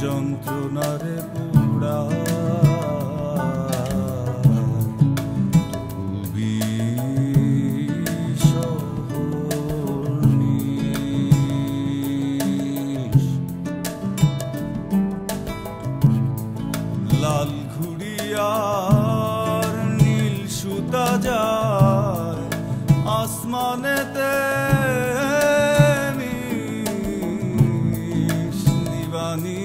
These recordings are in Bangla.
যন্ত্রণারে পোড়া লাল ঘুড়িয়ার নীল সুতা যায় আসমানেতে নিবানি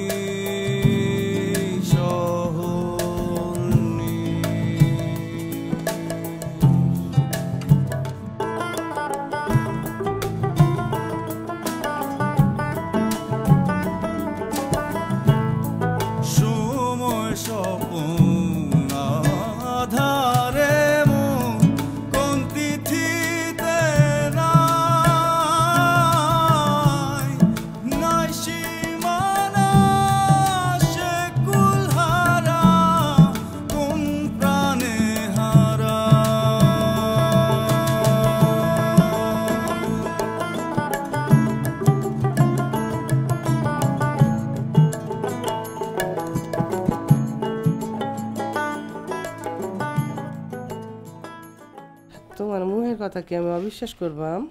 তোমার মুখের কথা কি আমি অবিশ্বাস করবাম?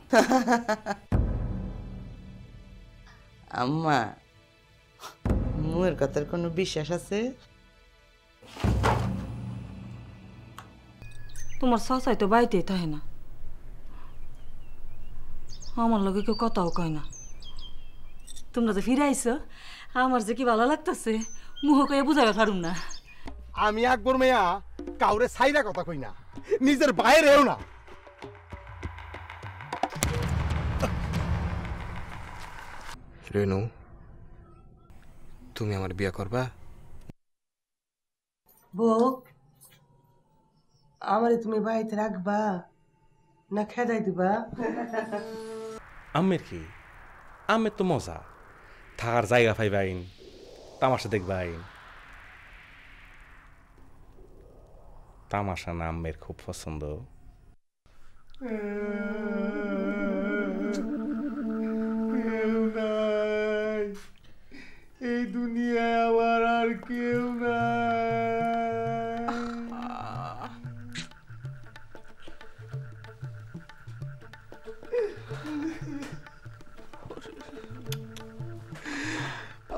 আম্মা, মুখের কথার কোনো বিশ্বাস আছে? তোমার চাচাই তো বাড়িতেই থাকে না, আমার লগে কেউ কথাও কয় না। তোমরা যে ফিরে আইছো, আমার যে কি ভালো লাগতেছে, মুখ কয়ে বুঝাবে পারুম না। আমি আকবর মেয়া কাউরে সাইরা কথা কই না, নিজের বাইরেও না। রেনু, তুমি আমার বিয়া করবা? বউ, আমারে তুমি বাড়িতে রাখবা না খেদাই দিবা? আমের কি, আমের তো মজা, থাকার জায়গা পাইবাইন, তামাশা দেখবাইন। তামাশা না আমের খুব পছন্দ। এই দুনিয়ায় আমার আর কেউ নাই।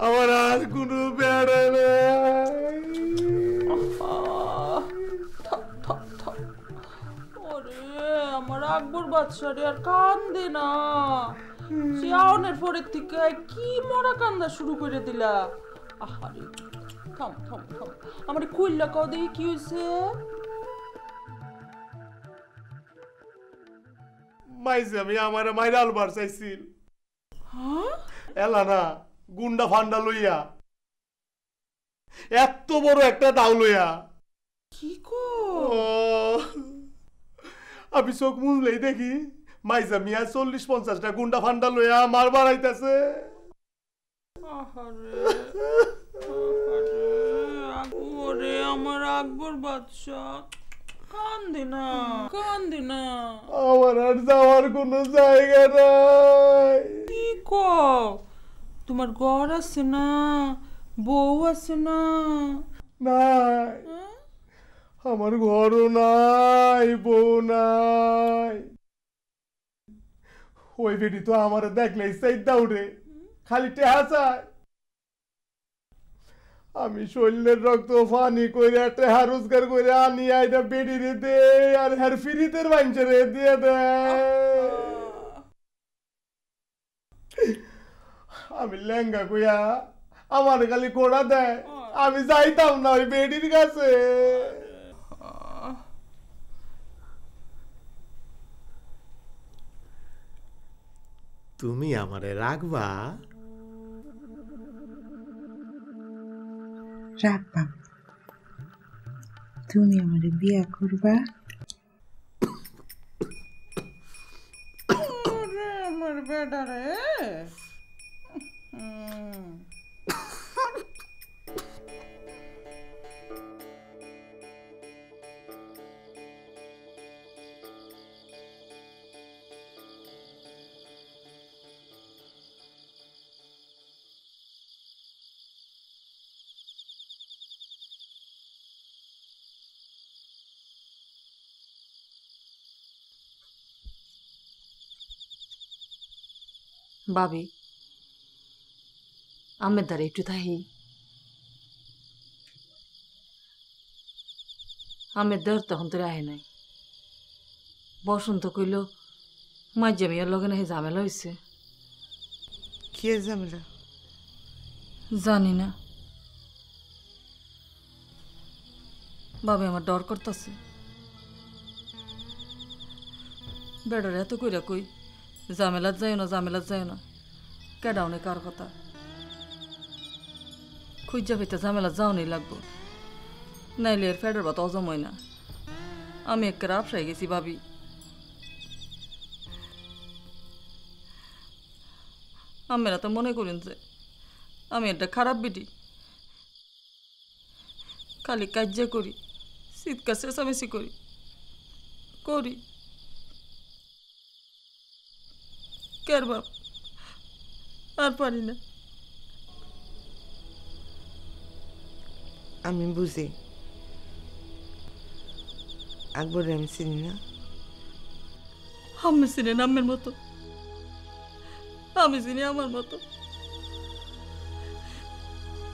আমার আর কোনো বেড়া নাই। আমার আকবর বাদশারে আর কান্দে না, জিয়ানের পরের থেকে কি মরা কান্দা শুরু করে দিলা। আহারে থাম থাম থাম, আমার কুইল্লা কাও দেখি কি হয়েছে? মাইছে আমি আমার মাইরা আলবার চাইছিল, এলা না গুন্ডা ফান্ডা লইয়া, এত বড় একটা দাও লইয়া। কি কো? আমি চোখ মুজলেই দেখি মাইজা মিয়া 40-50টা গুন্ডা ফান্ডা লইয়া মার বাড়াইতেছে। ওরে আমার আকবর বাদশা, কান্দে না কান্দে না। আমার আর যাওয়ার কোনো জায়গা নাই। কি কো? তোমার ঘর আছে না, বউ আছে না? নাই, আমার ঘরও নাই, বউ নাই। ওই বেটি তো আমার দেখলেই চাইদা উঠে, খালি টেহা চায়। আমি শরীরের রক্ত পানি কইরা টেহা রোজগার করে আনি আইটা বেটি রে দে, আর হ্যার ফিরিতের মানুষের দিয়ে দেয়। আমি লেঙ্গা কইয়া আমার খালি কোড়া দেয়, আমি যাইতাম না ওই বেটির কাছে। তুমি আমারে রাখবা? রাখবা। তুমি আমারে বিয়া করবা? আমার বেটা রে, ভাবি আমের দ্বারা একটু থাহি আমের দেওয়ার তখন তো আহে নাই বসন্ত কইল মাইজামিয়ার লগে নাহি ঝামেলা হয়েছে কি ঝামেলা জানি না ভাবে আমার ডর করতেছে বেড়ার এত কইরা কই ঝামেলাত যায় না কেডাও নেই কার কথা খুঁজা পেতে ঝামেলা যাও নেই লাগবো নাইলে এর ফেডার বাত অজম হয় না আমি একের আপসাই গেছি ভাবি আমেরা তো মনে করেন যে আমি একটা খারাপ বিটি খালি কাজ করি শীতকাল চেঁচামেচি করি কের বাপ আর পারি না আমি বুঝি আকবরে আমি চিনি না আমি চিনি নামের মতো আমি চিনি আমার মতো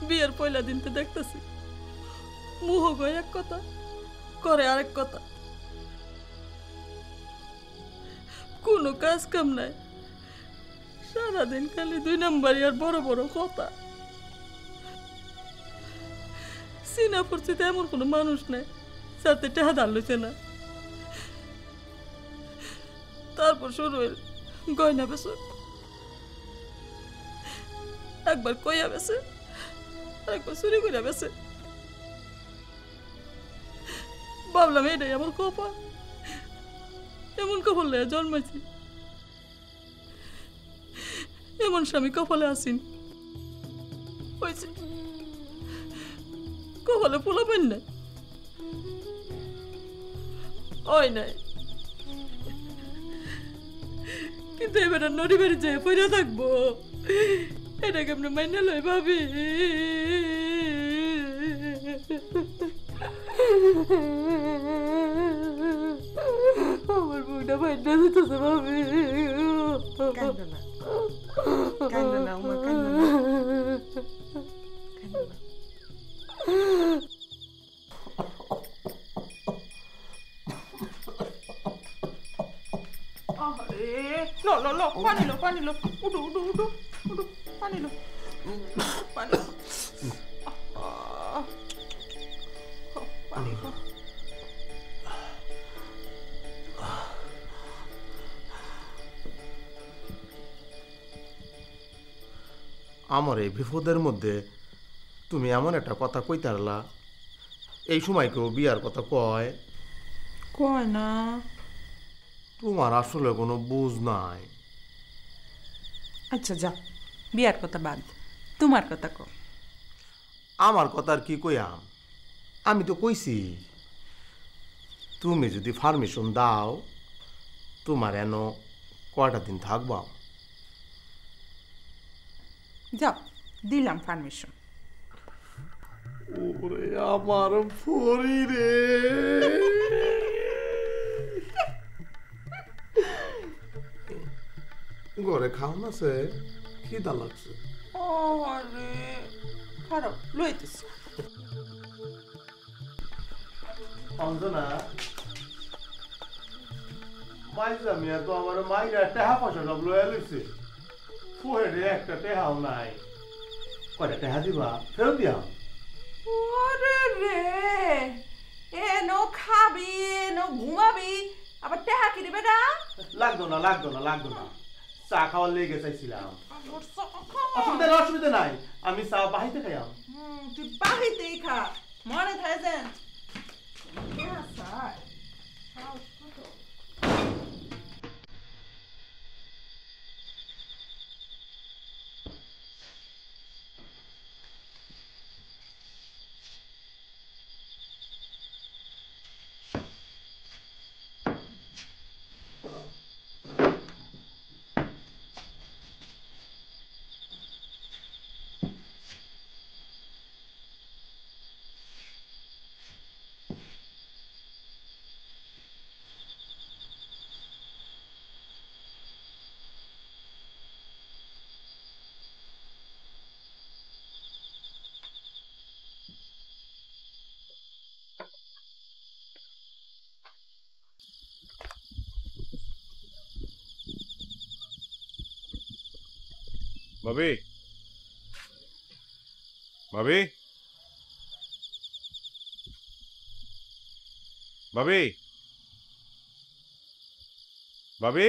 বিয়ের পয়লা দিনতে দেখতেছি মুহ গয় এক কথা করে আরেক কথা কোনো কাজ কাম নাই সারাদিন খালি 2 নম্বরই আর বড় বড় কথা সিনা পরিচিত এমন কোনো মানুষ নাই যাতে টেহা ধার লইছে না তারপর শুরু হইল গয়না বেচো একবার কইয়া বেছে আরেকবার চুরি কইরা বেছে ভাবলাম এটাই আমার কপাল এমন কপাল লইয়া জন্মাইছি এমন স্বামী কপালে আসিন হয়েছে কপালে পোলা পাইন না ওই নাই কিন্তু এবার নড়ি বাড়ি যেয়ে পড়ে থাকবো এটাকে আপনি মাইনে লই ভাবি আমার বুকটা মাইনে দিতেছে ভাবি কান্দো না উমা কান্দো না পানি লো উঠো পানি লো আমার এই বিপদের মধ্যে তুমি এমন একটা কথা কইতে পারলা এই সময় কেউ বিয়ার কথা কয় না তোমার আসলে কোনো বুঝ নাই আচ্ছা যা বিয়ার কথা বাদ তোমার কথা কও আমার কথা আর কি কইয়াম আমি তো কইছি তুমি যদি পারমিশন দাও তোমার এন কয়টা দিন থাকবা যাও দিলাম পারমিশন ওরে আমার ফরি রে ঘরে খাওন আছে খিদা লাগছে আরে খারাপ লইতেছি অঞ্জনা মাইজা মিয়া তো আমার মাইরা টেহা পয়সা সব লয়ে লইছে ফুহেরে একটা টেহাও নাই কয়টা টেহা দিবা ফেরত দিয়া ওরে রে এনো খাবি এনো ঘুমাবি আবার টেহা কি দিবে না লাগতো না চা খাওয়ার লেগে চাইছিলাম অসুবিধা নাই আমি চা বাহিতে খাইয়াম তুই বাহিতেই খা মনে থাকে যেন ভাবি ভাবি ভাবি ভাবি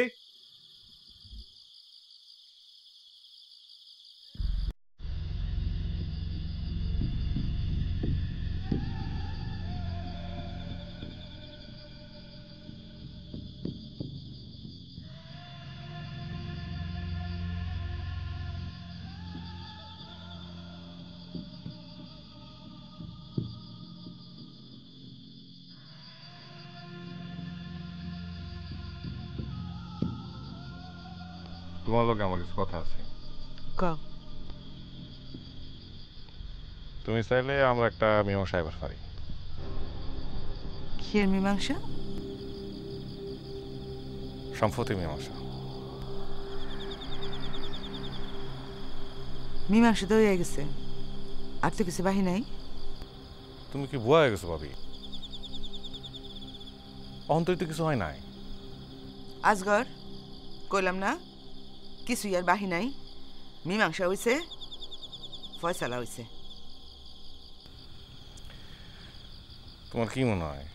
তোমার লোক আমার কিছু কথা আছে। কও তুমি চাইলে আমরা একটা মীমাংসা এবার পারি। কিয়ের মীমাংসা? সম্পত্তি মীমাংসা। মীমাংসা তো হয়ে গেছে, আর তো কিছু বাহি নাই। তুমি কি বুয়া হয়ে গেছো ভাবি? অন্তরিত কিছু হয় নাই। আজগর কইলাম না কিছুই আর বাহি নাই, মীমাংসা হইছে, ফয়সালা হইছে। তোমার কি মনে হয়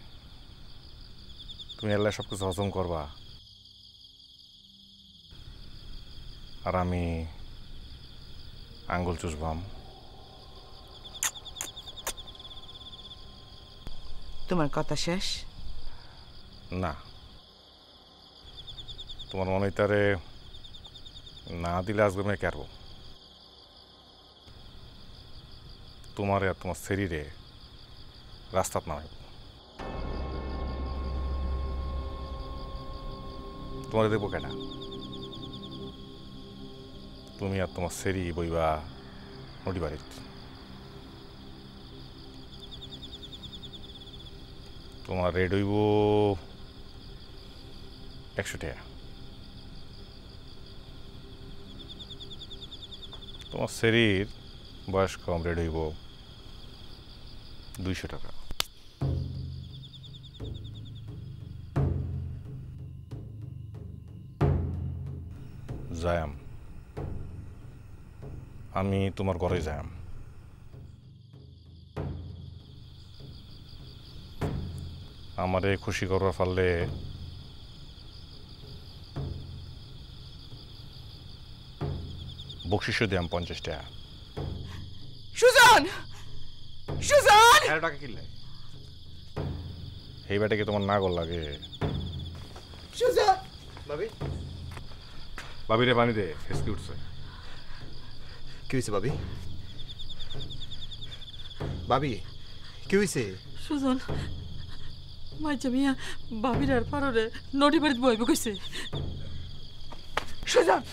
তুমি এল্লা সব কিছু হজম করবা আর আমি আঙ্গুল চুষবাম? তোমার কথা শেষ? না, তোমার মনে তারে না দিলে আজকে আমি কেরব তোমারে আর তোমার শরীরে রাস্তাত নামাইব। তোমার দেখবো কেনা তুমি আর তোমার সেরি বইবা নদী বাড়িত। তোমার রেড হইব 100 টাকা, তোমার শরীর বয়স কম রেড হইব 200 টাকা। যায়াম আমি তোমার ঘরে যায়াম। আমারে খুশি করবার পারলে বকশিসও দিয়াম 50 টাকা। সুজন, সুজন! টাকা কিনলে এই বেটাকে তোমার না গল লাগে? সুজন! ভাবি ভাবি রে পানি দে, হেসকি উঠছে। কি হয়েছে ভাবি? ভাবি কি হয়েছে? সুজন মাইজা মিয়া বাবির আর পাররে নদী বাড়িতে বইব কইছে। সুজন!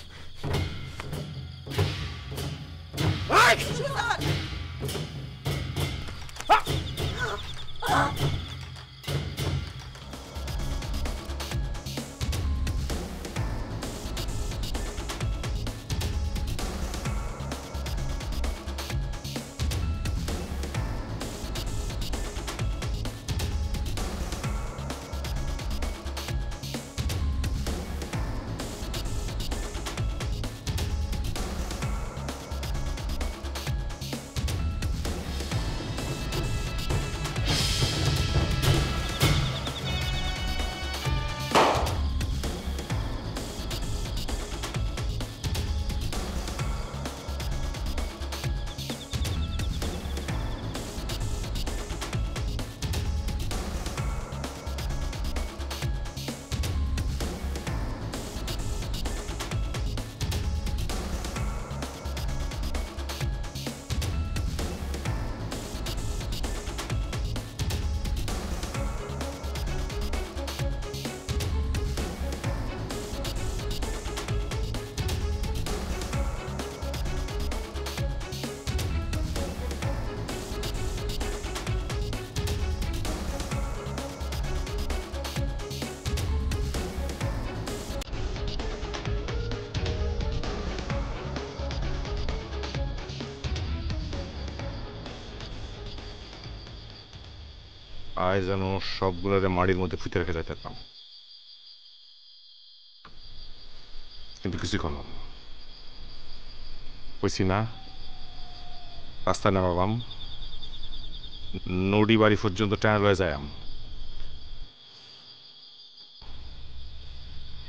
আয় যেন সবগুলোরে মাটির মধ্যে ফুটে রেখে যাইতাম, কিন্তু কিছুই করলাম না। কইছি না রাস্তায় নামাবাম নদী বাড়ি পর্যন্ত টানা লয়ে যায়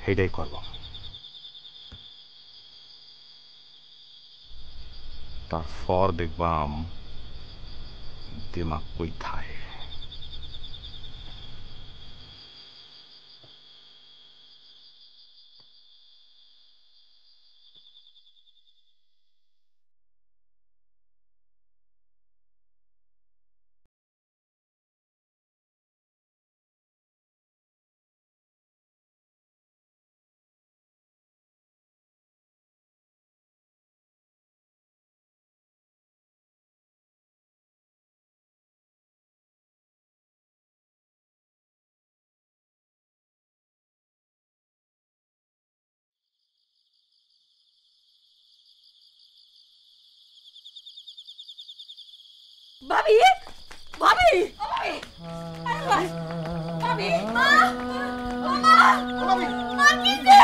সেইটাই করব তারপর দেখবাম দিমাগ কই থায় ভাবি ভাবি ভাবি মা মা মা কিছে